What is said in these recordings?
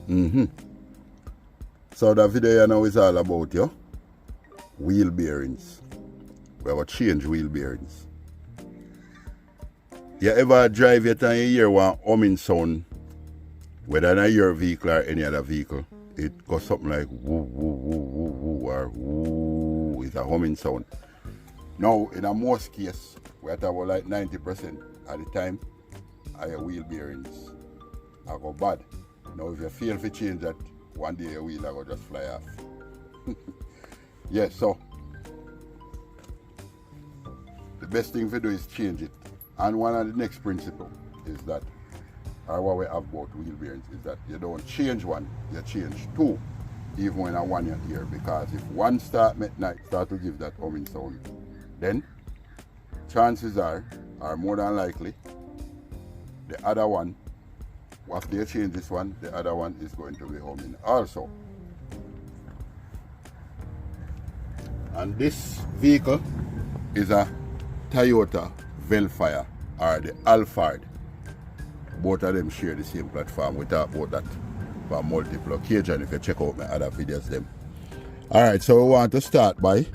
So the video here now is all about wheel bearings. We have to change wheel bearings. You ever drive it and you hear one humming sound, whether in your vehicle or any other vehicle, it goes something like woo, woo, woo, woo, woo, or woo, it's a humming sound. Now, in a most case, we have about like 90% at the time, your wheel bearings are go bad. Now, if you fail to change that, one day your wheel will just fly off. Yes, so the best thing to do is change it. And one of the next principle is that, or what we have about wheel bearings, is that you don't change one, you change two, even when a one you're here. Because if one start to give that humming sound, then chances are more than likely, the other one, after you change this one, the other one is going to be humming also. And this vehicle is a Toyota Vellfire or the Alphard. Both of them share the same platform. We talk about that for multiple occasions if you check out my other videos them. Alright, so we want to start by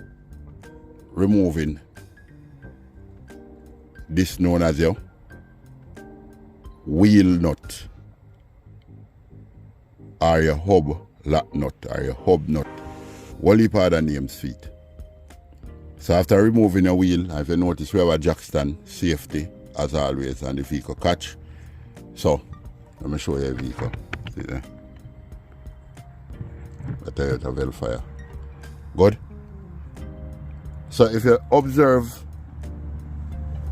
removing this known as your wheel nut or your hub lock nut or your hub nut. What heap of other names for it. So after removing your wheel, if you notice we have a jack stand, safety as always, and the vehicle catch. So let me show you a vehicle. See there? A Toyota Vellfire. Good. So if you observe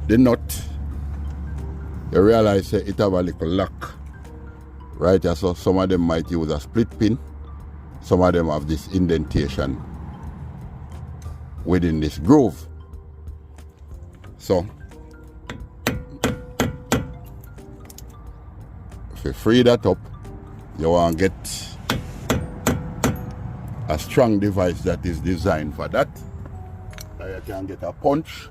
the nut, you realize that it have a little lock. Right, so some of them might use a split pin, some of them have this indentation within this groove. So if you free that up, you want to get a strong device that is designed for that. You can get a punch.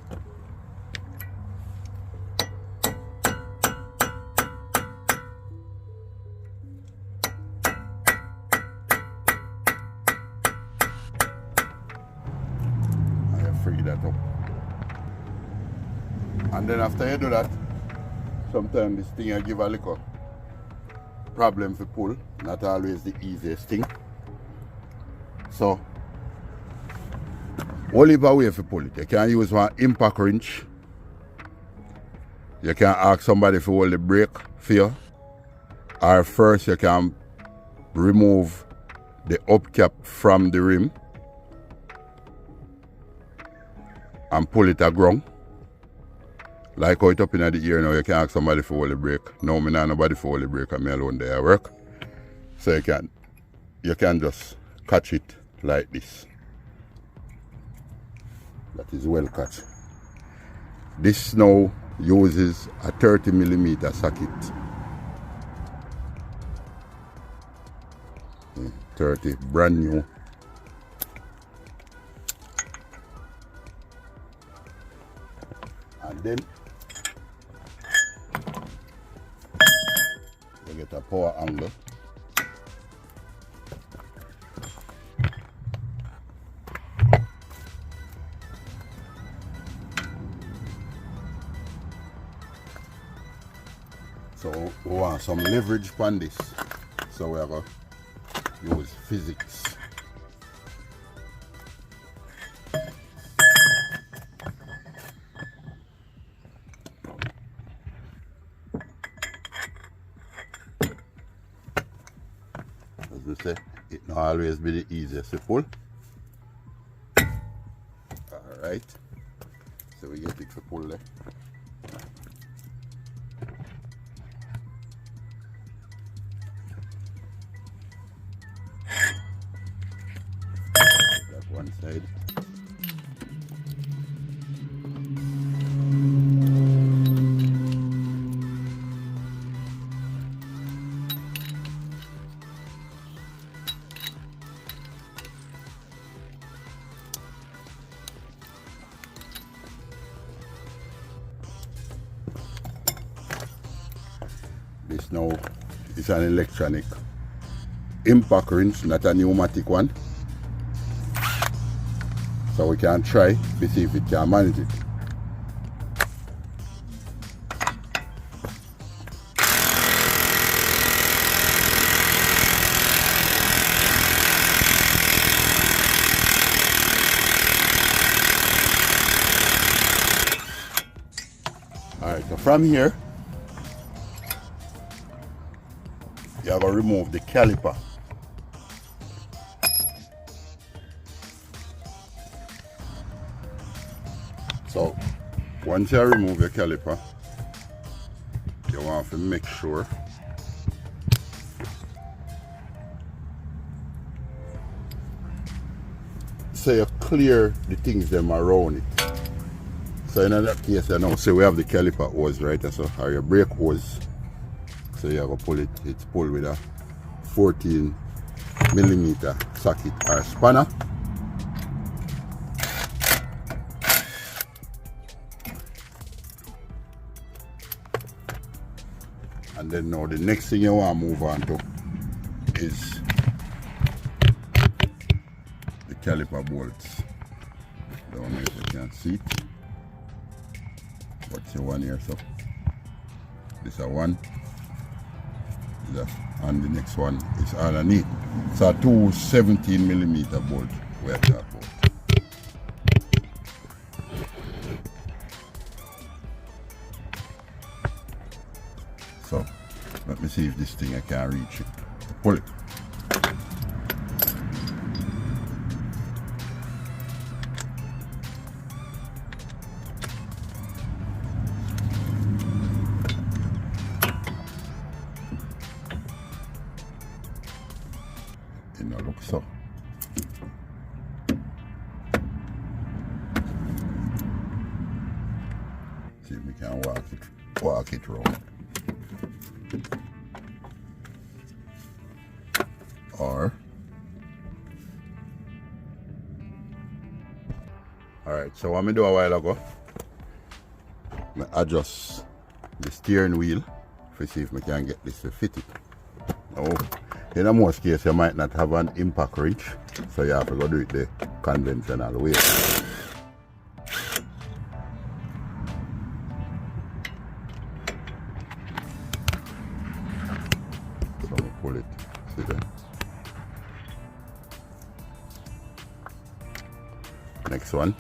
Free that up. And then after you do that, sometimes this thing will give a little problem to pull, not always the easiest thing. So, whole heap of way to pull it. You can use one impact wrench. You can ask somebody to hold the brake for you. Or first you can remove the upcap from the rim and pull it a ground. Like how it up in the ear now, you can ask somebody for hold the brake. No, me not nobody for hold the brake and me alone there at work. So you can just catch it like this. That is well catch. This now uses a 30mm socket. 30, brand new. And then you get a power angle. So we want some leverage on this. So we have to use physics. As we say, it not always be the easiest to pull. Alright. So we get it to pull there. One side. This now is an electronic impact wrench, not a pneumatic one. So we can try to see if it can manage it. Alright, so from here, you have to remove the caliper. So, once you remove your caliper, you want to make sure so you clear the things them around it. So in that case, you know, so we have the caliper hose, right? So or your brake hose. So you have to pull it. It's pulled with a 14mm socket or spanner. And then now the next thing you want to move on to is the caliper bolts. Don't know if you can see it. What's the one here? So this is one. And the next one is underneath. It's a two 17mm bolt we are talking about. So let me see if this thing I can reach it. Pull it. Look so. See if we can walk it around. Or alright, so what I do a while ago, I adjust the steering wheel to see if I can get this to fit it. Oh. In a most cases, you might not have an impact wrench, so you have to go do it the conventional way. So we pull it, see there. Next one.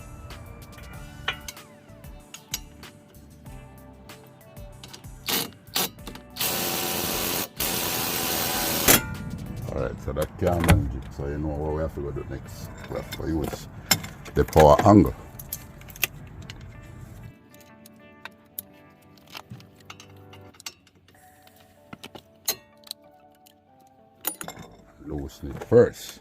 Alright, so that can manage it. So you know what we have to go do next. We have to use the power angle. Loosen it first.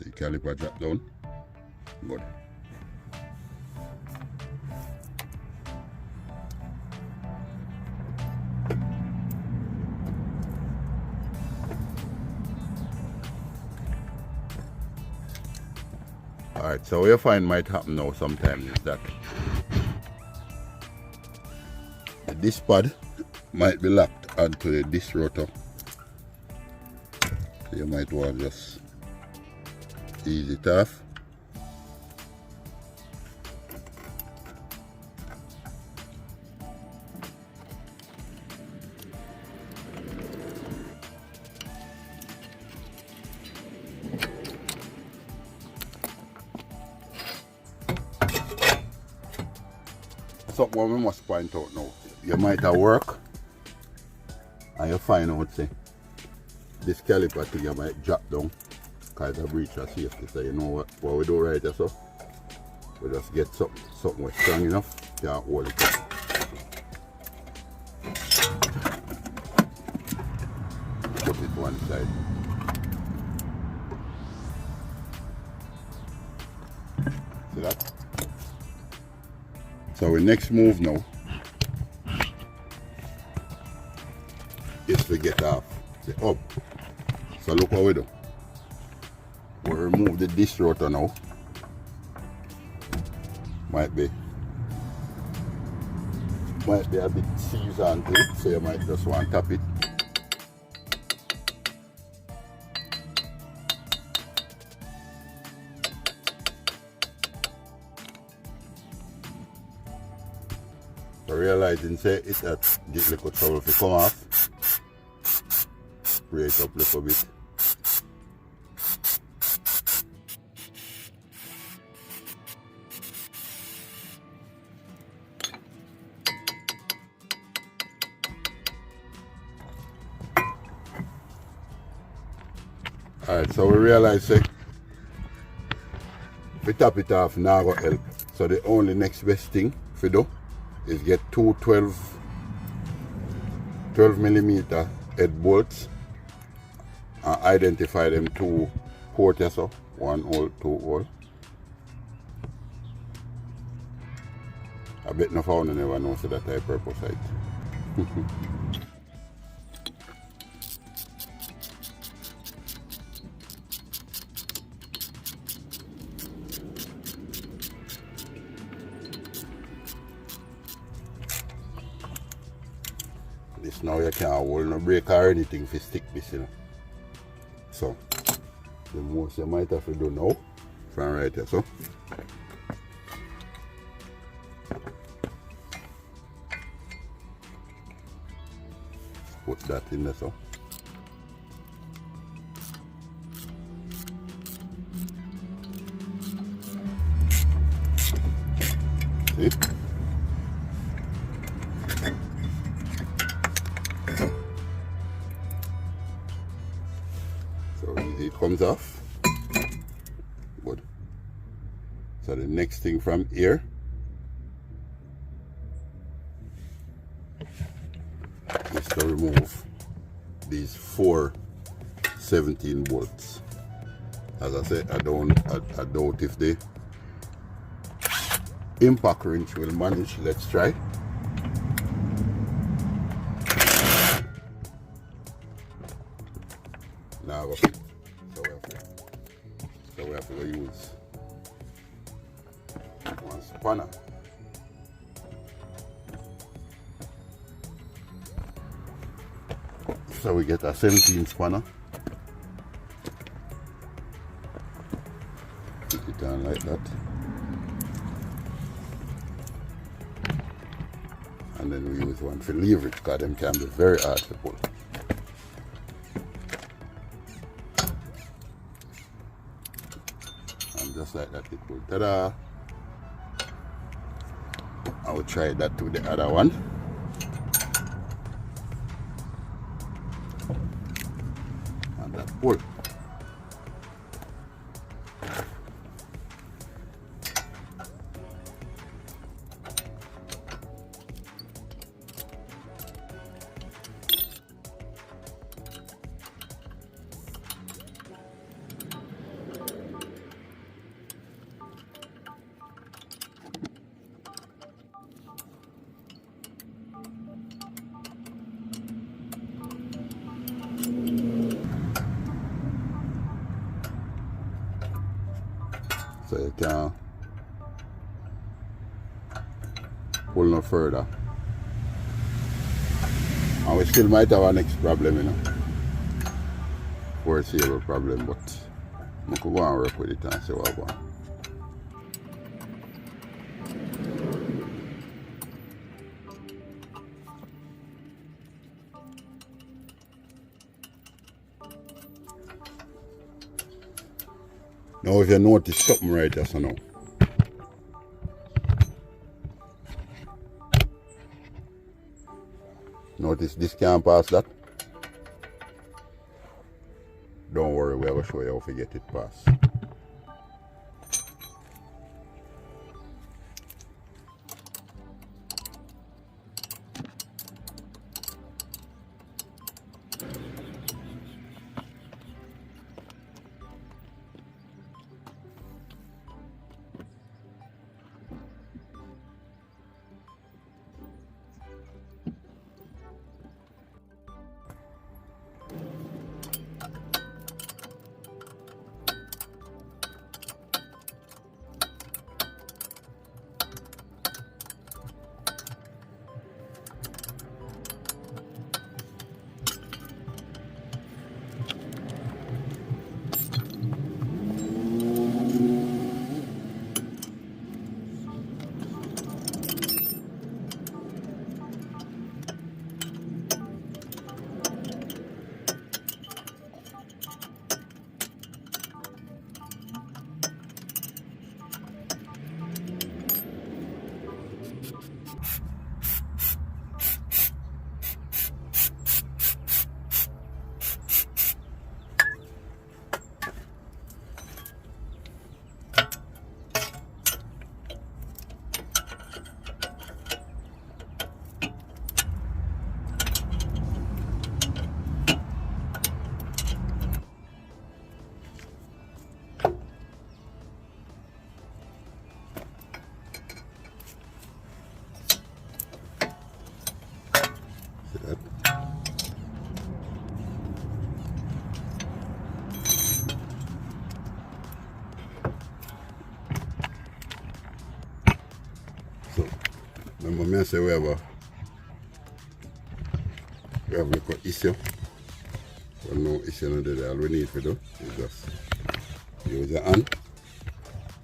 See, caliper drop down. Good. Alright, so what you find might happen now sometimes is that this pad might be locked onto the disc rotor. So you might want to just ease it off. Something we must point out now. You might have work and you find out say this caliper thing you might drop down because it's a breach of safety. So you know what we do right there, so we just get something was strong enough, you can hold it up. Put it one side. See that? So our next move now is to get off the hub. So look what we do. We'll remove the disc rotor now. Might be a bit seasoned to it, so you might just want to tap it. So realizing say it that get little trouble if it come off. Spray it up a little bit. Alright, so we realize say if we tap it off now go help. So the only next best thing to do is get two 12mm head bolts and identify them two ports, so 1 hole, 2 hole. I bet no founder never knows that I purpose it. This now you can't hold no brake or anything if you stick this, you know. So the most you might have to do now from right here, so put that in there, so see. So easy it comes off. Good. So the next thing from here is to remove these 4 17 bolts. As I said, I doubt if the impact wrench will manage. Let's try. Now so we have to use one spanner. So we get a 17 spanner. Put it down like that. And then we use one for leverage because them can be very hard to pull. And just like that it will. Ta-da! I will try that to the other one. And that pull. So you can pull no further. And we still might have our next problem, you know. Foreseeable problem, but we could go and work with it and see what we want. Now if you notice something right there, so now. Notice this can't pass that. Don't worry, we will show you how to get it past. Remember me I say we have a little issue. But no issue no there. All we need to do is just use your hand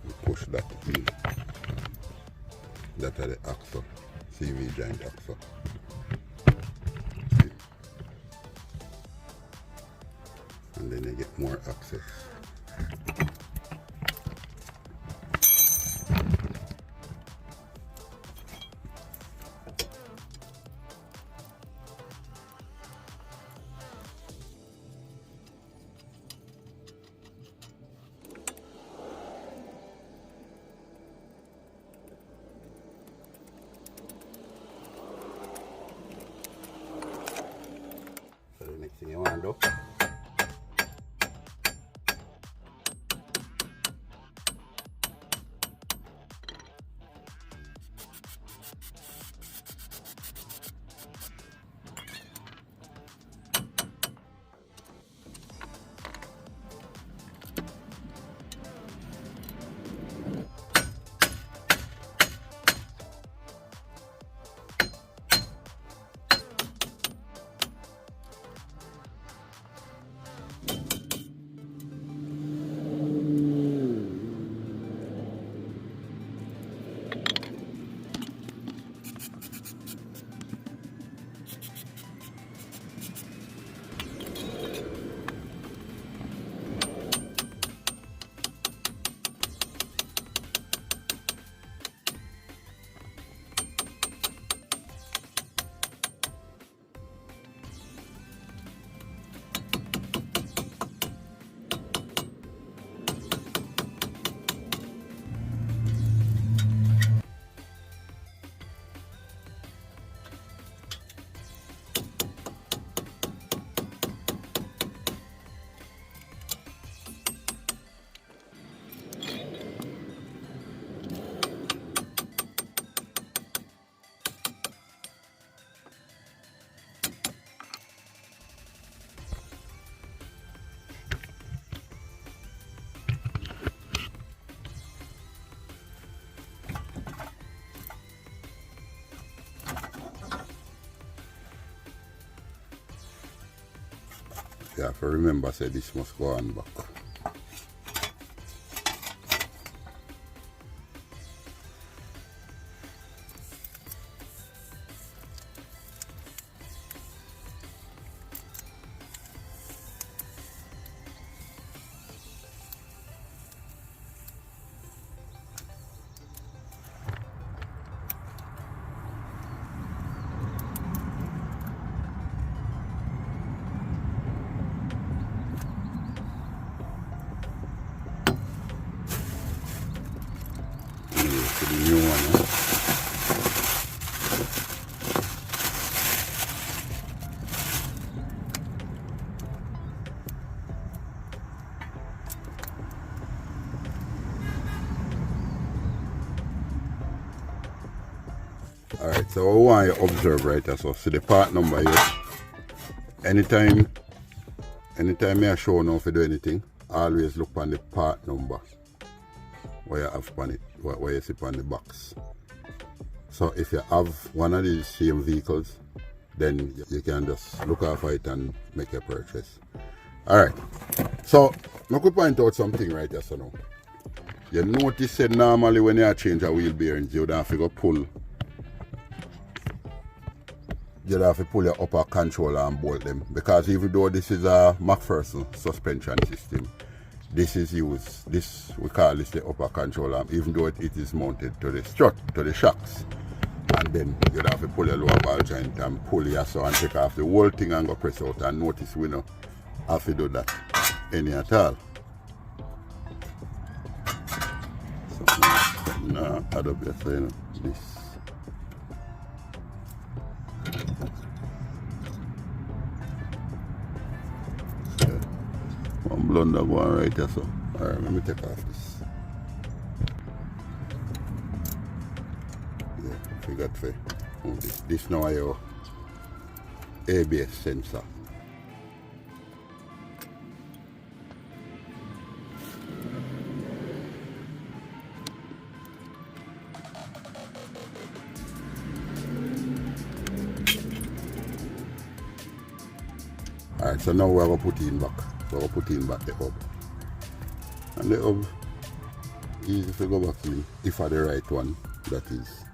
and push that in. That are the axle, CV joint axle. See? And then you get more access. So the next thing you want to do, you have to remember say this must go on back. To the new one, Alright, so I want you to observe right there. So see the part number here. Anytime I show now if you do anything, always look on the part number where you have on it, where you see on the box. So if you have one of these same vehicles, then you can just look out for it and make a purchase. Alright, so I could point out something right there. So now you notice that normally when you change a wheel bearings, you don't have to go pull. You have to pull your upper controller and bolt them, because even though this is a McPherson suspension system, this is used, we call this the upper controller, even though it is mounted to the strut, to the shocks. And then you have to pull your lower ball joint and pull your saw and take off the whole thing and go press out, and notice we don't have to do that any at all. So now add up your, so you know, this. One blunder going right there, so alright, let me take off this. Yeah, forgot to this now your ABS sensor. Alright, so now we're going to put in back. We're going to put in back the hub. And the hub, easy to go back in, if I the right one, that is.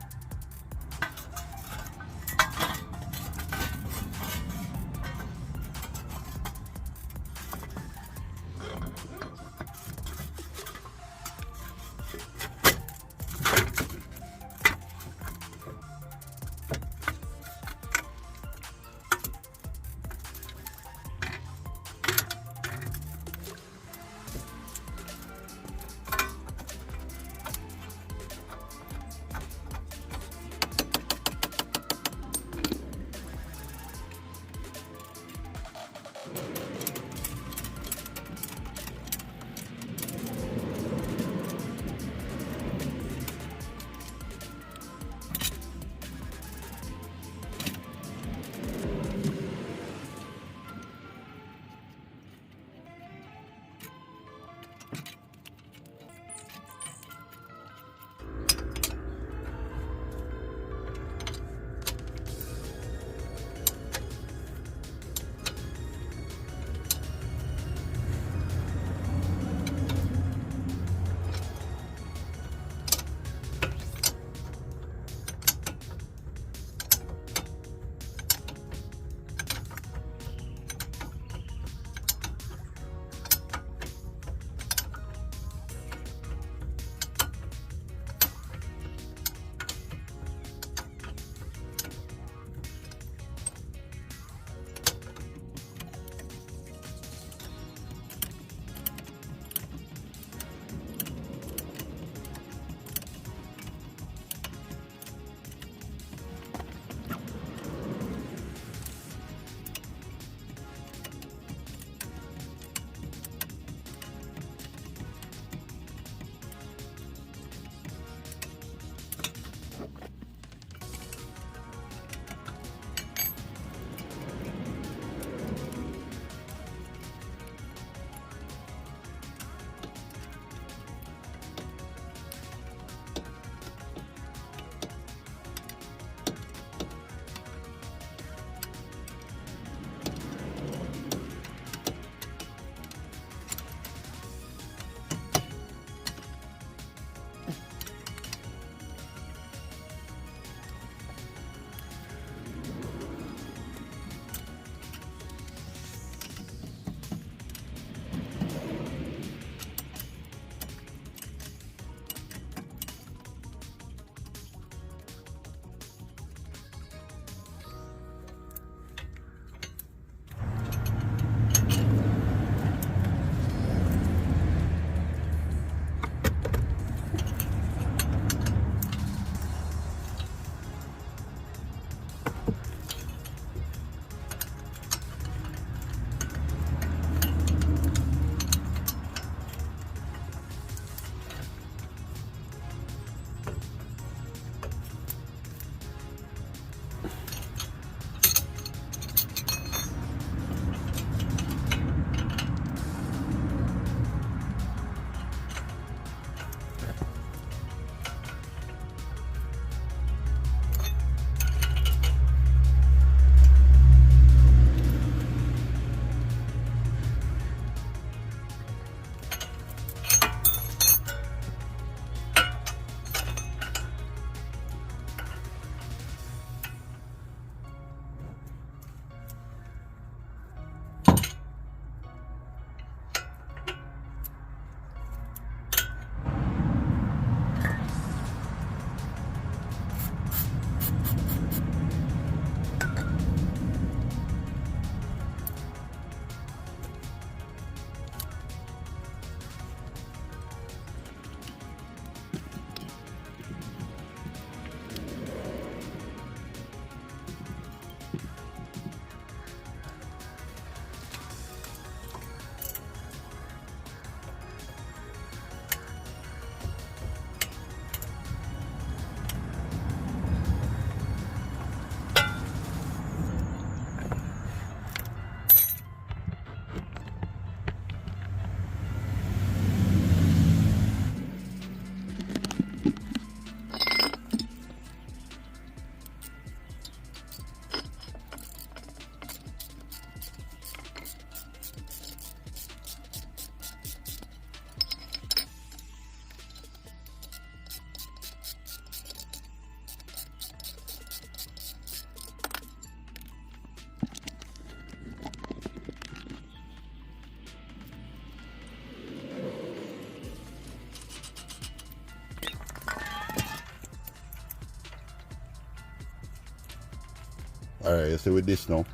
Alright, you see with this now,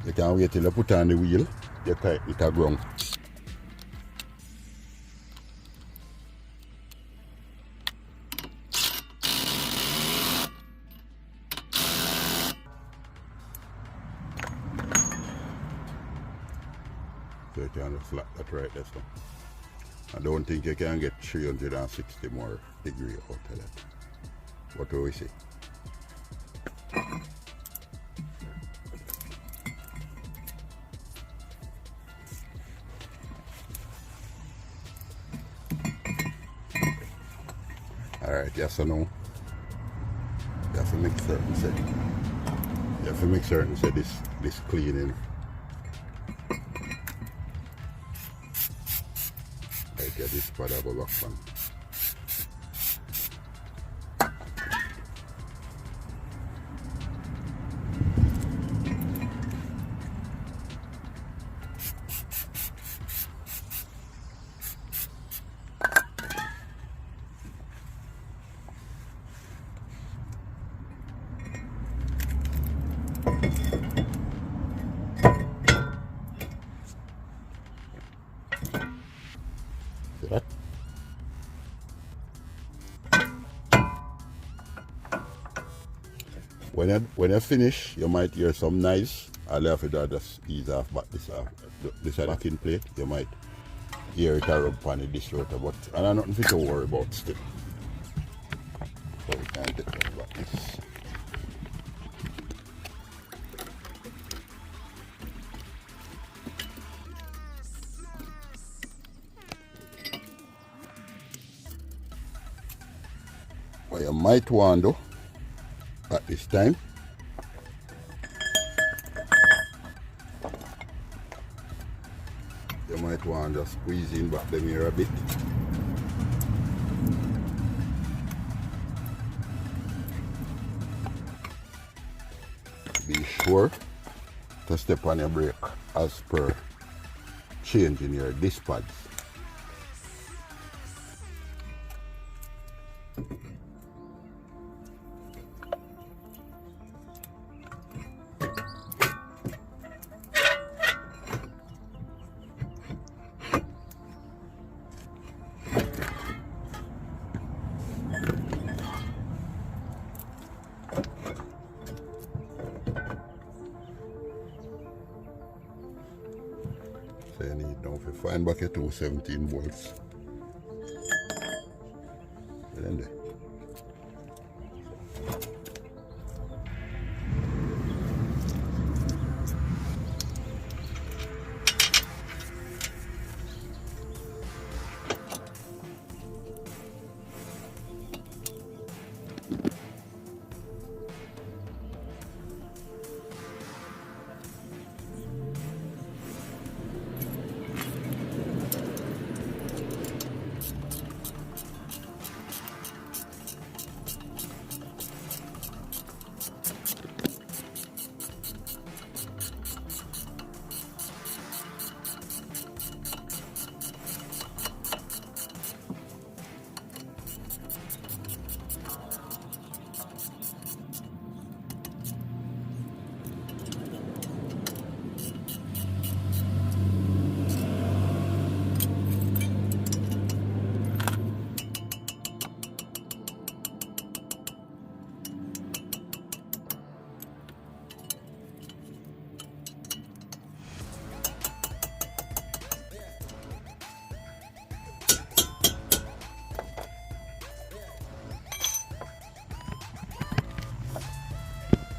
you can wait till you put on the wheel, you tighten it a ground. So you can just lock that right there. So I don't think you can get 360 more degree out of that. What do we see? Alright, yes or no? You have to make certain say. You have to make certain say this cleaning. Like get this part of a back fan. See that? When you finish, you might hear some noise. I'll have to just ease off back this backing plate. You might hear it a rub on the distorter, but I have nothing to worry about still. So we can't get that back this. What you might want to do at this time, you might want to squeeze in back the mirror a bit. Be sure to step on your brake as per changing your disc pads. So you need now to find back your 217 volts. And then there.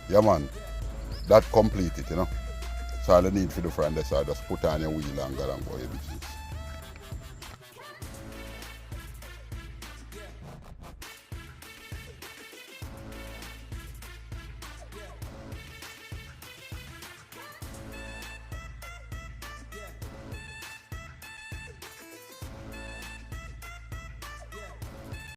Yeah man, that complete it, you know. So all you need for the front, so I just put on your wheel and go and go everything.